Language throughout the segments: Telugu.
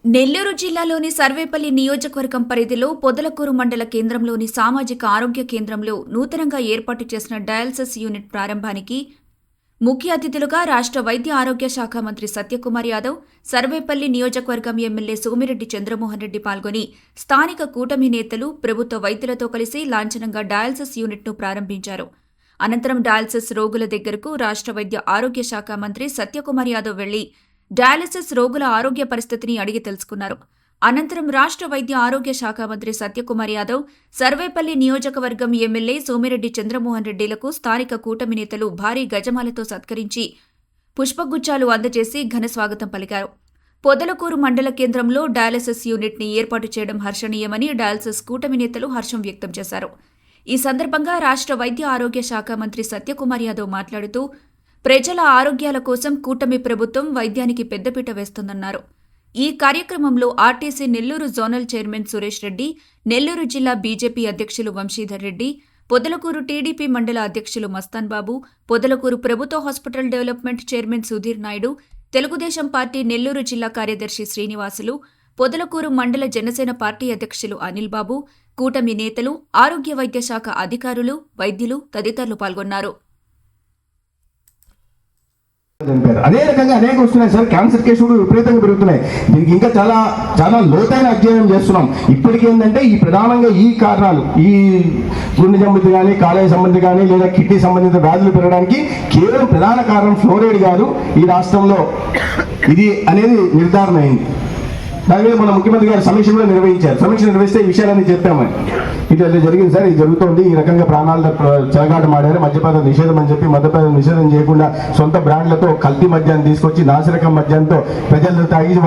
నెల్లూరు జిల్లాలోని సర్వేపల్లి నియోజకవర్గం పరిధిలో పొదలకూరు మండల కేంద్రంలోని సామాజిక ఆరోగ్య కేంద్రంలో నూతనంగా ఏర్పాటు చేసిన డయాలసిస్ యూనిట్ ప్రారంభానికి ముఖ్య అతిథులుగా రాష్ట్ర వైద్య ఆరోగ్య శాఖ మంత్రి సత్యకుమార్ యాదవ్, సర్వేపల్లి నియోజకవర్గం ఎమ్మెల్యే సోమిరెడ్డి చంద్రమోహన్ రెడ్డి పాల్గొని స్థానిక కూటమి నేతలు, ప్రభుత్వ వైద్యులతో కలిసి లాంఛనంగా డయాలసిస్ యూనిట్ను ప్రారంభించారు. అనంతరం డయాలసిస్ రోగుల దగ్గరకు రాష్ట్ర వైద్య ఆరోగ్య శాఖ మంత్రి సత్యకుమార్ యాదవ్ వెళ్లి డయాలసిస్ రోగుల ఆరోగ్య పరిస్థితిని అడిగి తెలుసుకున్నారు. అనంతరం రాష్ట్ర వైద్య ఆరోగ్య శాఖ మంత్రి సత్యకుమార్ యాదవ్, సర్వేపల్లి నియోజకవర్గం ఎమ్మెల్యే సోమిరెడ్డి చంద్రమోహన్ రెడ్డిలకు స్థానిక కూటమి నేతలు భారీ గజమాలతో సత్కరించి పుష్పగుచ్చాలు అందజేసి ఘన స్వాగతం పలికారు. పొదలకూరు మండల కేంద్రంలో డయాలసిస్ యూనిట్ని ఏర్పాటు చేయడం హర్షణీయమని డయాలసిస్ కూటమి నేతలు హర్షం వ్యక్తం చేశారు. ఈ సందర్భంగా రాష్ట్ర వైద్య ఆరోగ్య శాఖ మంత్రి సత్యకుమార్ యాదవ్ మాట్లాడుతూ, ప్రజల ఆరోగ్యాల కోసం కూటమి ప్రభుత్వం వైద్యానికి పెద్దపీట వేస్తోందన్నారు. ఈ కార్యక్రమంలో RTC Nellore zonal chairman Suresh Reddy, Nellore జిల్లా బీజేపీ అధ్యక్షులు వంశీధర్ రెడ్డి, పొదలకూరు టీడీపీ మండల అధ్యక్షులు మస్తాన్ బాబు, పొదలకూరు ప్రభుత్వ hospital development chairman Sudheer Naidu, Telugu Desam party Nellore జిల్లా కార్యదర్శి శ్రీనివాసులు, పొదలకూరు మండల జనసేన పార్టీ అధ్యక్షులు అనిల్ బాబు, కూటమి నేతలు, ఆరోగ్య వైద్య శాఖ అధికారులు, వైద్యులు తదితరులు పాల్గొన్నారు. అదే రకంగా అనేక వస్తున్నాయి సార్. క్యాన్సర్ కేసులు విపరీతంగా పెరుగుతున్నాయి. దీనికి ఇంకా చాలా చాలా లోతైన అధ్యయనం చేస్తున్నాం. ఇప్పటికీ ఏంటంటే ఈ ప్రధానంగా ఈ కారణాలు, ఈ గుండె సంబంధి కానీ, కాలేయ సంబంధి కానీ, లేదా కిడ్నీ సంబంధిత వ్యాధులు పెరగడానికి కేవలం ప్రధాన కారణం ఫ్లోరైడ్ కాదు, ఈ రాష్ట్రంలో ఇది అనేది నిర్ధారణ అయింది. దాని మీద మన ముఖ్యమంత్రి గారు సమీక్ష కూడా నిర్వహించారు. సమీక్ష నిర్వహిస్తే ఈ విషయాలన్నీ చెప్పామని ఇట్లా జరిగింది సార్, ఇది జరుగుతోంది, ఈ రకంగా ప్రాణాల చెలగాట మాడారు, మద్యపాన నిషేధం అని చెప్పి మద్యపాన నిషేధం చేయకుండా సొంత బ్రాండ్లతో కల్తీ మద్యాన్ని తీసుకొచ్చి నాసిరకం మద్యంతో ప్రజలను తాగి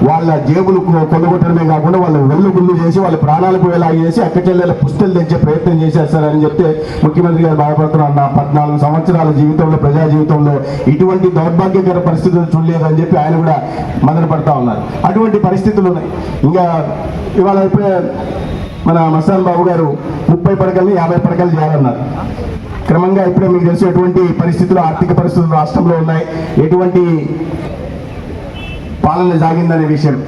వాళ్ళ జేబులు కొనుగొట్టడమే కాకుండా వాళ్ళ ఒళ్ళు గుళ్ళు చేసి వాళ్ళ ప్రాణాలు పోయేలా చేసి అక్కచెల్లెల పుస్తలు తెచ్చే ప్రయత్నం చేశారు సార్ అని చెప్తే ముఖ్యమంత్రి గారు బాధపడుతున్నారు. నా 14 సంవత్సరాల జీవితంలో, ప్రజా జీవితంలో ఇటువంటి దౌర్భాగ్యకర పరిస్థితులు చూడలేదని చెప్పి ఆయన కూడా మదన పడతా ఉన్నారు. అటువంటి పరిస్థితులు ఉన్నాయి. ఇంకా ఇవాళ ఇప్పుడే మన మస్తాన్ బాబు గారు 30 పడకల్ని 50 పడకలు చేయాలన్నారు. క్రమంగా ఇప్పుడే మీకు తెలిసి ఎటువంటి పరిస్థితులు, ఆర్థిక పరిస్థితులు రాష్ట్రంలో ఉన్నాయి, ఎటువంటి పాలన సాగిందనే విషయం.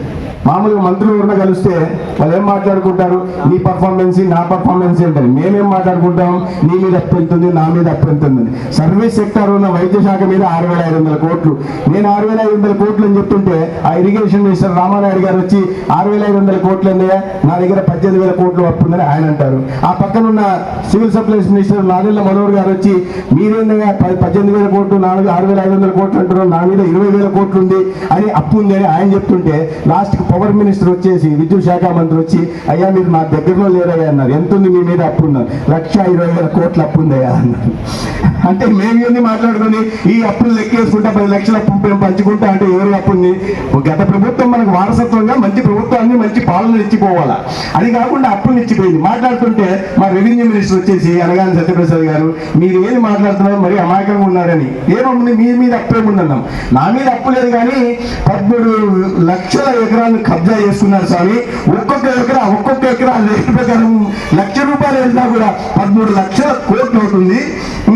మామూలుగా మంత్రులు ఎవరైనా కలిస్తే వాళ్ళు ఏం మాట్లాడుకుంటారు, నీ పర్ఫార్మెన్స్ నా పర్ఫార్మెన్స్ ఏంటని. మేమేం మాట్లాడుకుంటాం, నీ మీద అప్పు ఎంతుంది, నా మీద అప్పు ఎంతుందని. సర్వీస్ సెక్టర్ ఉన్న వైద్య శాఖ మీద 6,500 కోట్లు, నేను 6,500 కోట్లు అని చెప్తుంటే ఆ ఇరిగేషన్ మినిస్టర్ రామానాయుడు గారు వచ్చి 6,500 కోట్లు అన్నాయా, నా దగ్గర 18,000 కోట్లు అప్పు ఉందని ఆయన అంటారు. ఆ పక్కనున్న civil supplies minister Nadella Manohar గారు వచ్చి మీరేందగా 18,000 కోట్లు, 6,500 కోట్లు అంటున్నారు, నా మీద 20,000 కోట్లు ఉంది అని అప్పు ఉంది అని ఆయన చెప్తుంటే లాస్ట్కి పవర్ మినిస్టర్ వచ్చేసి, విద్యుత్ శాఖ మంత్రి వచ్చి, అయ్యా మీరు నా దగ్గరలో లేరయ్యా అన్నారు. ఎంత ఉంది మీ మీద అప్పు ఉన్నారు, 1,20,000 కోట్ల అప్పు ఉందయ్యా అన్నారు. అంటే మేము మాట్లాడుకొని ఈ అప్పులు లెక్కేసుకుంటా 10 లక్షల అప్పు పంచుకుంటా అంటే ఎవరి అప్పుని, గత ప్రభుత్వం మనకు వారసత్వంగా మంచి ప్రభుత్వాన్ని మంచి పాలన ఇచ్చిపోవాలా, అది కాకుండా అప్పులు ఇచ్చిపోయింది. మాట్లాడుతుంటే మా రెవెన్యూ మినిస్టర్ వచ్చేసి అనగాని సత్యప్రసాద్ గారు, మీరు ఏది మాట్లాడుతున్నారు, మరి అమాయకంగా ఉన్నారని. ఏమన్నా మీ మీద అప్పు ఏముందన్నాం, నా మీద అప్పు లేదు కానీ 13 లక్షల ఎకరాలు కబ్జా చేసుకున్నారు స్వామి. ఒక్కొక్క ఎకరా రేటు ప్రకారం ₹1,00,000 వేసినా కూడా 13 లక్షల కోట్లు అవుతుంది.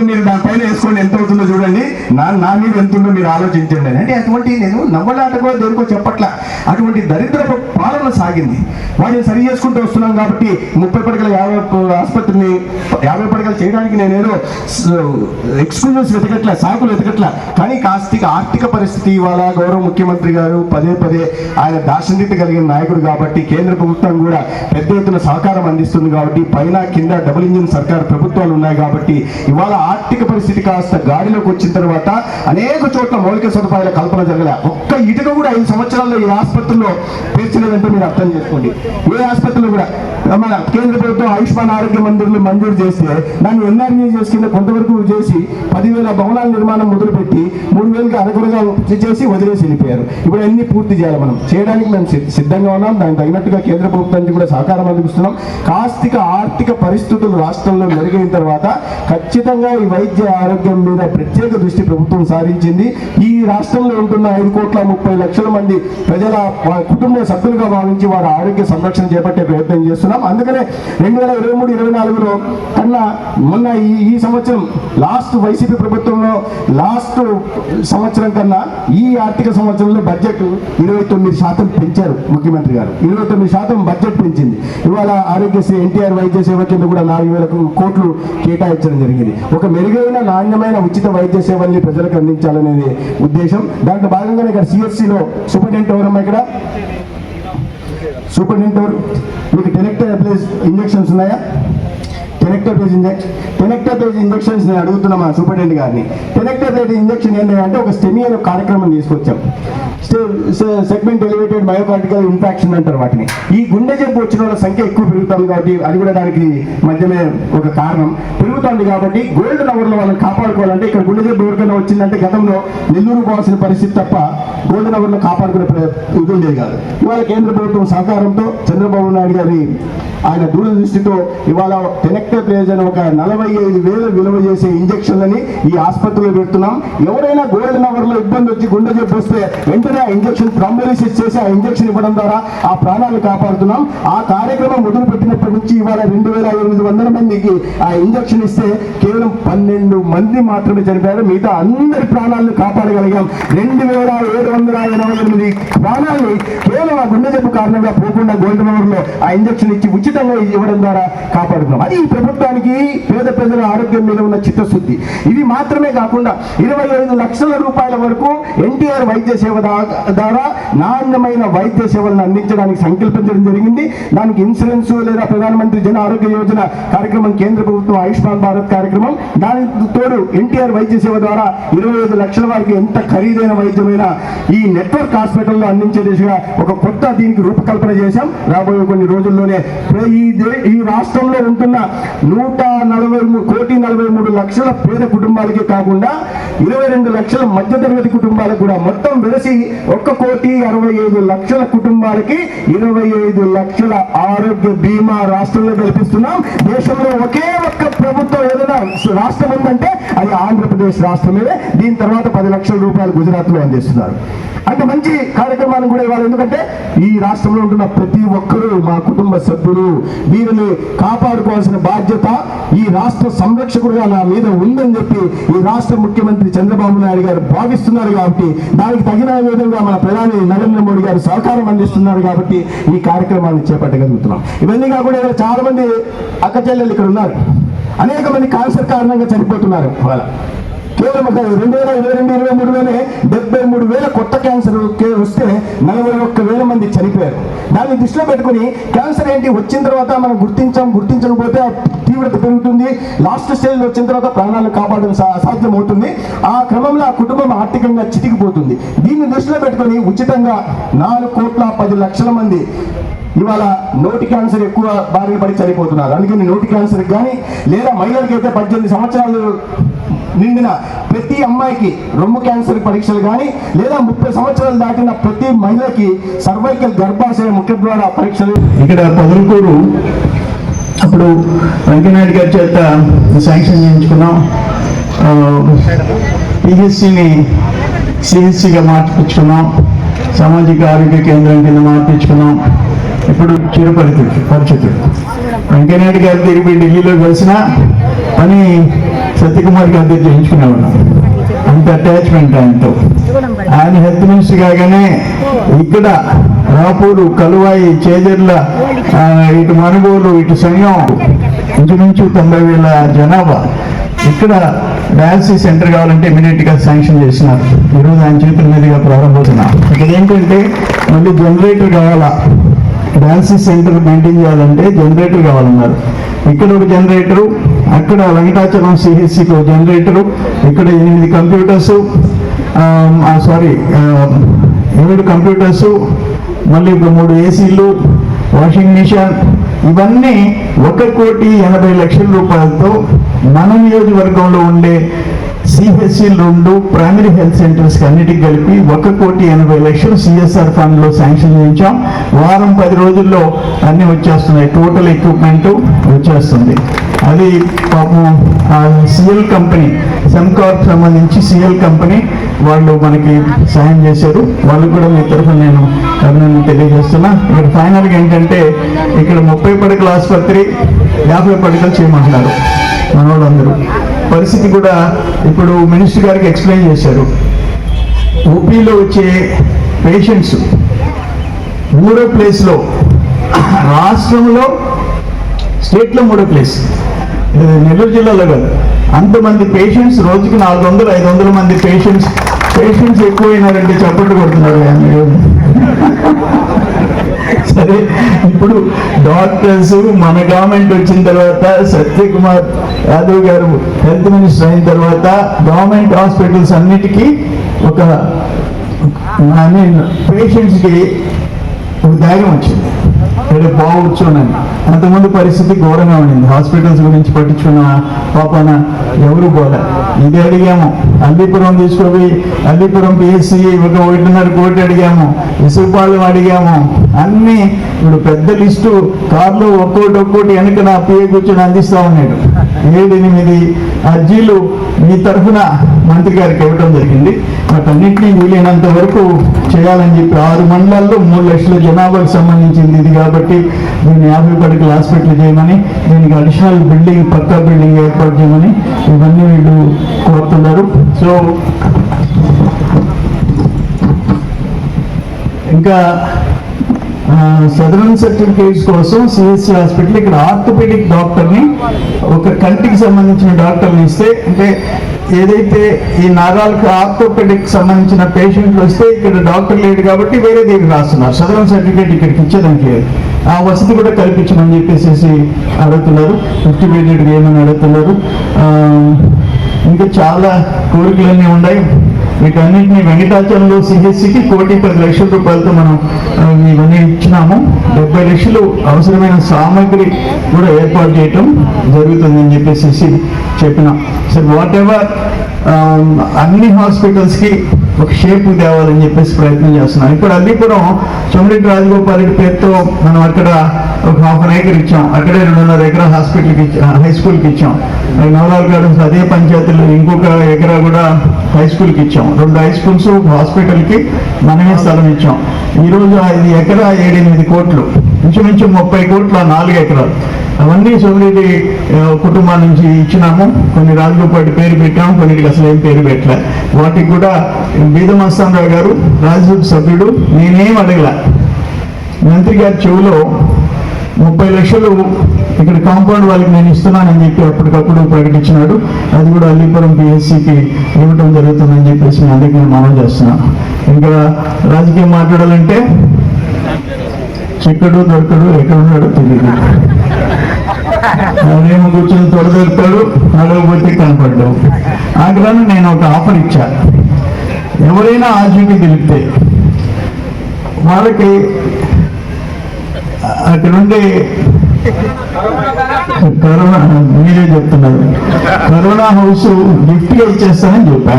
మీరు దానిపైన వేసుకోండి, ఎంత అవుతుందో చూడండి, నా మీద ఎంత ఉందో మీరు ఆలోచించండి అని. అంటే అటువంటి నేను నవ్వలాట కూడా దేనికో చెప్పట్ల, అటువంటి దరిద్ర పాలన సాగింది. వాటిని సరి చేసుకుంటూ వస్తున్నాం కాబట్టి 30 పడకల 50 ఆసుపత్రిని 50 పడకలు చేయడానికి నేనేదో ఎక్స్క్లూజన్స్ వెతకట్ల, సాకులు వెతకట్ల. కానీ ఆర్థిక పరిస్థితి ఇవాళ గౌరవ ముఖ్యమంత్రి గారు పదే ఆయన దార్శనికత కలిగిన నాయకుడు కాబట్టి, కేంద్ర ప్రభుత్వం కూడా పెద్ద ఎత్తున సహకారం అందిస్తుంది కాబట్టి, పైన కింద డబుల్ ఇంజిన్ సర్కార్ ప్రభుత్వాలు ఉన్నాయి కాబట్టి ఇవాళ ఆర్థిక పరిస్థితి కాస్త గాడిలోకి వచ్చిన తర్వాత అనేక చోట్ల మౌలిక సదుపాయాల కల్పన జరగలే. ఒక్క ఇటుక కూడా 5 సంవత్సరాల్లో ఈ ఆసుపత్రుల్లో పేర్చలేదంటే మీరు అర్థం చేసుకోండి. ఏ ఆసుపత్రులు కూడా మన కేంద్ర ప్రభుత్వం ఆయుష్మాన్ ఆరోగ్య మందిర్లు మంజూరు చేస్తే దాన్ని ఎన్ఆర్ఈజీఎస్ కింద కొంతవరకు చేసి 10,000 భవనాల నిర్మాణం మొదలుపెట్టి 3,000కి అరకొరగా చేసి వదిలేసి వెళ్ళిపోయారు. ఇప్పుడు అన్ని పూర్తి చేయాలి. మనం చేయడానికి మేము సిద్ధంగా ఉన్నాం. దానికి తగినట్టుగా కేంద్ర ప్రభుత్వానికి కూడా సహకారం అందిస్తున్నాం. ఆర్థిక పరిస్థితులు రాష్ట్రంలో మెరుగైన తర్వాత ఖచ్చితంగా ఈ వైద్య ఆరోగ్యం మీద ప్రత్యేక దృష్టి ప్రభుత్వం సారించింది. ఈ రాష్ట్రంలో ఉంటున్న 5,30,00,000 మంది ప్రజల కుటుంబ సభ్యులుగా భావించి వారి ఆరోగ్య సంరక్షణ చేపట్టే ప్రయత్నం చేస్తున్నాం. ఉన్నాం. అందుకనే 2023-24లో కన్నా మొన్న ఈ సంవత్సరం లాస్ట్ వైసీపీ ప్రభుత్వంలో లాస్ట్ సంవత్సరం కన్నా ఈ ఆర్థిక సంవత్సరంలో బడ్జెట్ 29% పెంచారు ముఖ్యమంత్రి గారు. 29% బడ్జెట్ పెంచింది. ఇవాళ ఆరోగ్యశ్రీ ఎన్టీఆర్ వైద్య సేవ కింద కూడా 4,000 కోట్లు కేటాయించడం జరిగింది. ఒక మెరుగైన నాణ్యమైన ఉచిత వైద్య సేవల్ని ప్రజలకు అందించాలనేది ఉద్దేశం. దాంట్లో భాగంగానే ఇక్కడ సిఎస్సిలో సూపరింటెండెంట్ ఎవరమ్మా? ఇక్కడ సూపరింటెండెంట్ ఎవరు? మీకు టెనెక్టోప్లేజ్ ఇంజెక్షన్స్ ఉన్నాయా? టెనెక్టోప్లేజ్ ఇంజెక్షన్స్ నేను అడుగుతున్నా మా సూపరింటెండెంట్ గారిని. టెనెక్టోప్లేజ్ ఇంజెక్షన్ ఏంటంటే ఒక స్టెమీ అనే కార్యక్రమం తీసుకొచ్చాం. సెగ్మెంట్ ఎలివేటెడ్ మయోకార్డికల్ ఇన్ఫెక్షన్ అంటారు వాటిని. ఈ గుండె జబ్బు వచ్చిన వాళ్ళ సంఖ్య ఎక్కువ పెరుగుతుంది కాబట్టి అది కూడా దానికి మధ్యమే ఒక కారణం. పెరుగుతుంది కాబట్టి గోల్డెన్ అవర్లో వాళ్ళని కాపాడుకోవాలంటే ఇక్కడ గుండె జబ్బు ఎవరికైనా వచ్చిందంటే గతంలో నెల్లూరు పోవాల్సిన పరిస్థితి తప్ప గోల్డెన్ అవర్లో కాపాడుకునే ఇది ఉండేది కాదు. ఇవాళ కేంద్ర ప్రభుత్వం సహకారంతో చంద్రబాబు నాయుడు గారి ఆయన దూరదృష్టితో ఇవాళ టెనెక్టోప్లేజ్ అని ఒక 45,000 విలువ చేసే ఇంజక్షన్లని ఈ ఆసుపత్రిలో పెడుతున్నాం. ఎవరైనా గోల్డెన్ అవర్లో ఇబ్బంది వచ్చి గుండె జబ్బు వస్తే వెంటనే ఆ ఇంజక్షన్ థ్రాంబోలిసిస్ చేసి ఆ ఇంజక్షన్ ఇవ్వడం ద్వారా ఆ ప్రాణాలు కాపాడుతున్నాం. ఆ కార్యక్రమం మొదలు పెట్టినప్పటి నుంచి ఇవాళ 2,800 మందికి ఆ ఇంజక్షన్ ఇస్తే కేవలం 12 మంది మాత్రమే చనిపోయారు. మిగతా అందరి ప్రాణాలను కాపాడగలిగాం. 2,788 ప్రాణాలని కేవలం ఆ గుండె జబ్బు కారణంగా పోకుండా గోల్డెన్ అవర్లో ఆ ఇంజక్షన్ ఇచ్చి ఉచితంగా ఇవ్వడం ద్వారా కాపాడుతున్నాం. అది ఈ ప్రభుత్వానికి పేద ప్రజల ఆరోగ్యం మీద ఉన్న చిత్తశుద్ధి. ఇది మాత్రమే కాకుండా 25 లక్షల రూపాయల వరకు ఎన్టీఆర్ వైద్య సేవ ద్వారా నాణ్యమైన వైద్య సేవలను అందించడానికి సంకల్పించడం జరిగింది. దానికి ఇన్సూరెన్స్ లేదా ప్రధానమంత్రి జన ఆరోగ్య యోజన కార్యక్రమం, కేంద్ర ప్రభుత్వం ఆయుష్మాన్ భారత్ కార్యక్రమం, దానికి తోడు ఎన్టీఆర్ వైద్య సేవ ద్వారా 25 లక్షల వారికి ఎంత ఖరీదైన వైద్యమైన ఈ నెట్వర్క్ హాస్పిటల్లో అందించే దిశగా ఒక కొత్త దీనికి రూపకల్పన చేశాం. రాబోయే కొన్ని రోజుల్లోనే ఈ రాష్ట్రంలో ఉంటున్న 143 లక్షల పేద కుటుంబాలకి కాకుండా 22 లక్షల మధ్యతరగతి కుటుంబాలకు కూడా మొత్తం వెలిసి 1,65 లక్షల కుటుంబాలకి 25 లక్షల ఆరోగ్య బీమా రాష్ట్రంలో కల్పిస్తున్నాం. దేశంలో ఒకే ఒక్క ప్రభుత్వం ఏదైనా రాష్ట్రం ఉందంటే అది ఆంధ్రప్రదేశ్ రాష్ట్రమే. దీని తర్వాత 10 లక్షల రూపాయలు గుజరాత్ లో అందిస్తున్నారు. అంటే మంచి కార్యక్రమాన్ని కూడా ఇవ్వాలి. ఎందుకంటే ఈ రాష్ట్రంలో ఉంటున్న ప్రతి ఒక్కరూ మా కుటుంబ సభ్యులు, వీరిని కాపాడుకోవాల్సిన బాధ్యత ఈ రాష్ట్ర సంరక్షకుడుగా నా మీద ఉందని చెప్పి ఈ రాష్ట్ర ముఖ్యమంత్రి చంద్రబాబు నాయుడు గారు భావిస్తున్నారు. కాబట్టి దానికి తగిన విధంగా మన ప్రధాని నరేంద్ర మోడీ గారు సహకారం అందిస్తున్నారు. కాబట్టి ఈ కార్యక్రమాన్ని చేపట్టగలుగుతున్నాం. ఇవన్నీ కాకుండా ఇక్కడ చాలా మంది అక్క చెల్లెలు ఇక్కడ ఉన్నారు. అనేక మంది క్యాన్సర్ కారణంగా చనిపోతున్నారు. వాళ్ళ కేవలం 2022-23లోనే 73,000 కొత్త క్యాన్సర్ వస్తే 41,000 మంది చనిపోయారు. దాన్ని దృష్టిలో పెట్టుకుని క్యాన్సర్ ఏంటి వచ్చిన తర్వాత మనం గుర్తించకపోతే తీవ్రత పెరుగుతుంది. లాస్ట్ స్టేజ్లో వచ్చిన తర్వాత ప్రాణాలను కాపాడడం అసాధ్యం అవుతుంది. ఆ క్రమంలో ఆ కుటుంబం ఆర్థికంగా చితికిపోతుంది. దీన్ని దృష్టిలో పెట్టుకుని ఉచితంగా 4,10,00,000 మంది ఇవాళ నోటి క్యాన్సర్ ఎక్కువ బారిన పడి చనిపోతున్నారు. అందుకని నోటి క్యాన్సర్ కానీ లేదా మహిళలకైతే 18 సంవత్సరాలు నిండిన ప్రతి అమ్మాయికి రొమ్ము క్యాన్సర్ పరీక్షలు కానీ లేదా 30 సంవత్సరాలు దాటిన ప్రతి మహిళకి సర్వైకల్ గర్భాశయ ముఖద్వార పరీక్షలు ఇక్కడ పొదలకూరు అప్పుడు వెంకయ్యనాయుడు గారి చేత శాంక్షన్ చేయించుకున్నాం. పిహెచ్సిని సిహెచ్సిగా మార్పించుకున్నాం. సామాజిక ఆరోగ్య కేంద్రం కింద మార్పించుకున్నాం. ఇప్పుడు పరిస్థితులు వెంకయ్యనాయుడు గారి తిరిగి ఢిల్లీలో కలిసిన పని సత్యకుమార్ గారితో చేయించుకునేవాళ్ళం. అంత అటాచ్మెంట్ ఆయనతో. ఆయన హెల్త్ మినిస్టర్ కాగానే ఇక్కడ రాపూరు, కలువాయి, చేజర్ల, ఇటు మనుగోలు, ఇటు సంఘం ఇంచుమించు 90,000 జనాభా. ఇక్కడ డయాలసిస్ సెంటర్ కావాలంటే ఇమీడియట్గా శాంక్షన్ చేసినారు. ఈరోజు ఆయన చేతుల మీదుగా ప్రారంభమవుతున్నాం. ఇక్కడ ఏంటంటే మళ్ళీ జనరేటర్ కావాలా, డయాలసిస్ సెంటర్ మెయింటైన్ చేయాలంటే జనరేటర్ కావాలన్నారు. ఇక్కడ ఒక జనరేటరు, అక్కడ వెంకటాచలం సిహెచ్సికి ఒక జనరేటరు, ఇక్కడ 8 కంప్యూటర్సు, 7 కంప్యూటర్సు, మళ్ళీ ఇప్పుడు 3 ఏసీలు, వాషింగ్ మిషన్, ఇవన్నీ 1,80,00,000 రూపాయలతో మన నియోజకవర్గంలో ఉండే సిహెచ్సిలు 2 ప్రైమరీ హెల్త్ సెంటర్స్ అన్నిటికి కలిపి 1,80,00,000 సిఎస్ఆర్ ఫండ్ లో శాంక్షన్ చేయించాం. వారం 10 రోజుల్లో అన్ని వచ్చేస్తున్నాయి. టోటల్ ఎక్విప్మెంట్ వచ్చేస్తుంది. అది పాపం సిఎల్ కంపెనీ సెమ్కార్ప్ సంబంధించి సిఎల్ కంపెనీ వాళ్ళు మనకి సాయం చేశారు. వాళ్ళు కూడా మీ తరఫున నేను అభినందన తెలియజేస్తున్నా. ఇక్కడ ఫైనల్గా ఏంటంటే ఇక్కడ 30 పడకల ఆసుపత్రి 50 పడకలు చేయమంటున్నారు మన వాళ్ళందరూ. పరిస్థితి కూడా ఇప్పుడు మినిస్టర్ గారికి ఎక్స్ప్లెయిన్ చేశారు. ఓపీలో వచ్చే పేషెంట్స్ 3వ ప్లేస్లో, రాష్ట్రంలో స్టేట్లో 3వ ప్లేస్, నెల్లూరు జిల్లాలో కాదు. అంతమంది పేషెంట్స్, రోజుకి 400-500 మంది పేషెంట్స్ ఎక్కువైనారంటే చప్పట్లు కొడుతున్నారు. సరే, ఇప్పుడు డాక్టర్స్ మన గవర్నమెంట్ వచ్చిన తర్వాత, సత్యకుమార్ యాదవ్ గారు హెల్త్ మినిస్టర్ అయిన తర్వాత గవర్నమెంట్ హాస్పిటల్స్ అన్నిటికీ ఒక పేషెంట్స్కి ఒక ధైర్యం వచ్చింది, ఇక్కడ బాగుంచున్నాను. అంతకుముందు పరిస్థితి ఘోరంగా ఉండింది. హాస్పిటల్స్ గురించి పట్టించుకున్న పాపన ఎవరు పోలే. ఇది అడిగాము, అల్లీపురం తీసుకుపోయి అల్లీపురం పిఎస్సి 1.5 కోటి అడిగాము, ఇసుపాలెం అడిగాము, అన్నీ ఇప్పుడు పెద్ద లిస్టు. కార్లు ఒక్కోటి వెనక నా పిఏ కూర్చొని అందిస్తా ఉన్నాడు. 7-8 అర్జీలు మీ తరఫున మంత్రి గారికి ఇవ్వడం జరిగింది. వాటన్నింటినీ వీలైనంత వరకు చేయాలని చెప్పి 6 మండలాల్లో 3 లక్షల జనాభాకు సంబంధించింది ఇది కాబట్టి దీన్ని 50 పడకల హాస్పిటల్ చేయమని, దీనికి అడిషనల్ బిల్డింగ్, పక్కా బిల్డింగ్ ఏర్పాటు చేయమని ఇవన్నీ వీళ్ళు కోరుతున్నారు. సో ఇంకా సదరన్ సర్టిఫికేట్స్ కోసం సిఎస్సి హాస్పిటల్ ఇక్కడ ఆర్థోపెడిక్ డాక్టర్ని, ఒక కంటికి సంబంధించిన డాక్టర్ని ఇస్తే, అంటే ఏదైతే ఈ నరాలకు ఆర్థోపెడిక్ సంబంధించిన పేషెంట్లు వస్తే ఇక్కడ డాక్టర్ లేడు కాబట్టి వేరే దగ్గర రాస్తున్నారు. సదరన్ సర్టిఫికేట్ ఇక్కడికి ఇచ్చేదానికి లేదు. ఆ వసతి కూడా కల్పించమని చెప్పేసి అడుగుతున్నారు. 50 బెడెడ్ ఏమని అడుగుతున్నారు. ఇంకా చాలా కోరికలన్నీ ఉన్నాయి. వీటన్నింటినీ వెంకటాచలంలో సిహెచ్సికి 1,10,00,000 రూపాయలతో మనం ఇవన్నీ ఇచ్చినాము. 70 లక్షలు అవసరమైన సామాగ్రి కూడా ఏర్పాటు చేయటం జరుగుతుందని చెప్పేసి చెప్పినాం. సో వాట్ ఎవర్ అన్ని హాస్పిటల్స్కి ఒక షేప్ తేవాలని చెప్పేసి ప్రయత్నం చేస్తున్నాం. ఇప్పుడు అల్లీపురం సోమిరెడ్డి రాజగోపాల్ రెడ్డి పేరుతో మనం అక్కడ ఒక 1/2 acre ఇచ్చాం. అక్కడే 2.5 ఎకరా హాస్పిటల్కి హై స్కూల్కి ఇచ్చాం. నవలాల్ గార్డెన్స్ అదే పంచాయతీలో ఇంకొక ఎకరా కూడా హై స్కూల్కి ఇచ్చాం. 2 హై స్కూల్స్, హాస్పిటల్కి మనమే స్థలం ఇచ్చాం. ఈరోజు 5 ఎకరా 7-8 కోట్లు, ఇంచుమించు 30 కోట్ల 4 ఎకరాలు అవన్నీ సోమిరెడ్డి కుటుంబం నుంచి ఇచ్చినాము. కొన్ని రాజగోపాల్ పేరు పెట్టాము, కొన్నిటికి అసలు ఏం పేరు పెట్టలే. వాటికి కూడా బీదమస్తానరావు గారు రాజ్యసభ సభ్యుడు, నేనేం అడగల, మంత్రి గారి చెవులో 30 లక్షలు ఇక్కడ కాంపౌండ్ వాళ్ళకి నేను ఇస్తున్నానని చెప్పి అప్పటికప్పుడు ప్రకటించినాడు. అది కూడా అల్లీపురం పిఎస్సికి ఇవ్వడం జరుగుతుందని చెప్పేసి అందుకే నేను మనం చేస్తున్నాను. ఇంకా రాజకీయం మాట్లాడాలంటే చిక్కడు దొరకడు, ఎక్కడ ఉన్నాడో తెలియదు. అదేమో కూర్చొని తొడదొరుతాడు, అడగపోతే కనపడ్డావు. ఆగ్రహం నేను ఒక ఆఫర్ ఇచ్చా. ఎవరైనా ఆచూకీ తెలిపితే వాళ్ళకి అక్కడ ఉండే కరోనా, మీరే చెప్తున్నారు, కరోనా హౌస్ గిఫ్ట్గా ఇచ్చేస్తానని చెప్పా.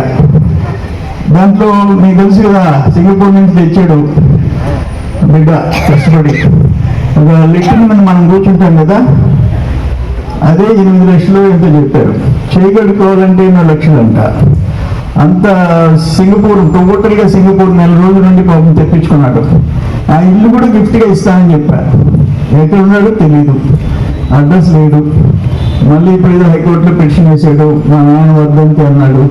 దాంట్లో మీకు తెలుసు కదా, సింగపూర్ నుంచి తెచ్చాడు బిడ్డ కష్టపడి. ఒక లిఫ్ట్ మీద మనం కూర్చుంటాం కదా, అదే 8 లక్షలు ఎంతో చెప్పారు. చేయగలుగుకోవాలంటే 8 లక్షలు అంట. అంత సింగపూర్ టోటల్గా సింగపూర్ 4 రోజుల నుండి పాపం తెప్పించుకున్నాడు. ఆ ఇల్లు కూడా గిఫ్ట్గా ఇస్తానని చెప్పారు. ఎక్కడ ఉన్నాడో తెలీదు, అడ్రస్ లేడు. మళ్ళీ ఇప్పుడు ఏదో హైకోర్టులో పిటిషన్ వేసాడు, మా నాయన వద్దంతే అన్నాడు.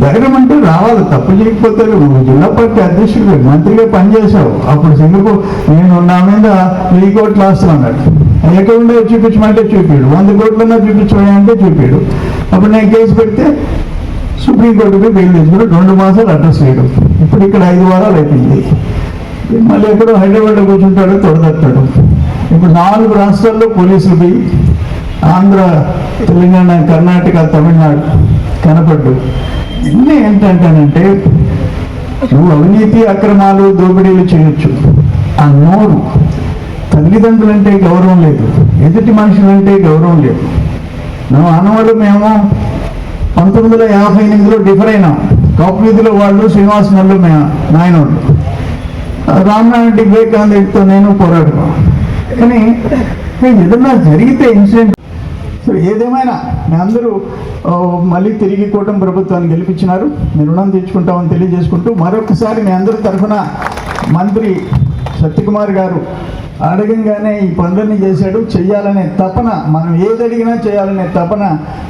ధైర్యం అంటే రావాలి, తప్పు చేయకపోతే. జిల్లా పార్టీ అధ్యక్షుడు, మంత్రిగా పనిచేశావు. అప్పుడు సింగపూర్ నేను నా మీద 1000 కోట్లు ఆస్తులు అన్నాడు. ఎక్కడ ఉండో చూపించమంటే చూపాడు. 100 కోట్లన్నా చూపించమంటే చూపాడు. అప్పుడు నేను కేసు పెడితే సుప్రీంకోర్టుకి బెయిల్ తీసుకుని 2 మాసాలు అడ్రస్ లేడు. ఇప్పుడు ఇక్కడ 5 వారాలు అయిపోయింది. మళ్ళీ ఎక్కడో హైదరాబాద్లో కూర్చుంటాడు, తొడదట్టాడు. ఇప్పుడు 4 రాష్ట్రాల్లో పోలీసులు పోయి ఆంధ్ర, తెలంగాణ, కర్ణాటక, తమిళనాడు కనపడ్డు. ఇన్ని ఏంటంటానంటే, నువ్వు అవినీతి, అక్రమాలు, దోపిడీలు చేయొచ్చు. ఆ నోరు, తల్లిదండ్రులంటే గౌరవం లేదు, ఎదుటి మనుషులంటే గౌరవం లేదు. నువ్వు ఆనవాళ్ళు మేము 1958లో డిఫర్ అయినాం. కాపు వీధిలో వాళ్ళు శ్రీనివాస్ నల్లు నాయనోళ్ళు, రామనారాయణ వివేకానందతో నేను పోరాడుకున్నాను. కానీ ఏదన్నా జరిగితే ఇన్సిడెంట్, ఏదేమైనా మీ అందరూ మళ్ళీ తిరిగి కూటమి ప్రభుత్వాన్ని గెలిపించినారు. మీ రుణం తీర్చుకుంటామని తెలియజేసుకుంటూ మరొకసారి మీ అందరి తరఫున మంత్రి సత్యకుమార్ గారు అడగంగానే ఈ పనులన్నీ చేశాడు. చెయ్యాలనే తపన, మనం ఏది అడిగినా చేయాలనే తపన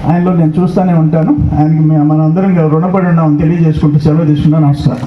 ఆయనలో నేను చూస్తూనే ఉంటాను. ఆయనకి మనందరం రుణపడి ఉన్నామని తెలియజేసుకుంటూ సెలవు తీసుకున్నాను. నమస్కారం.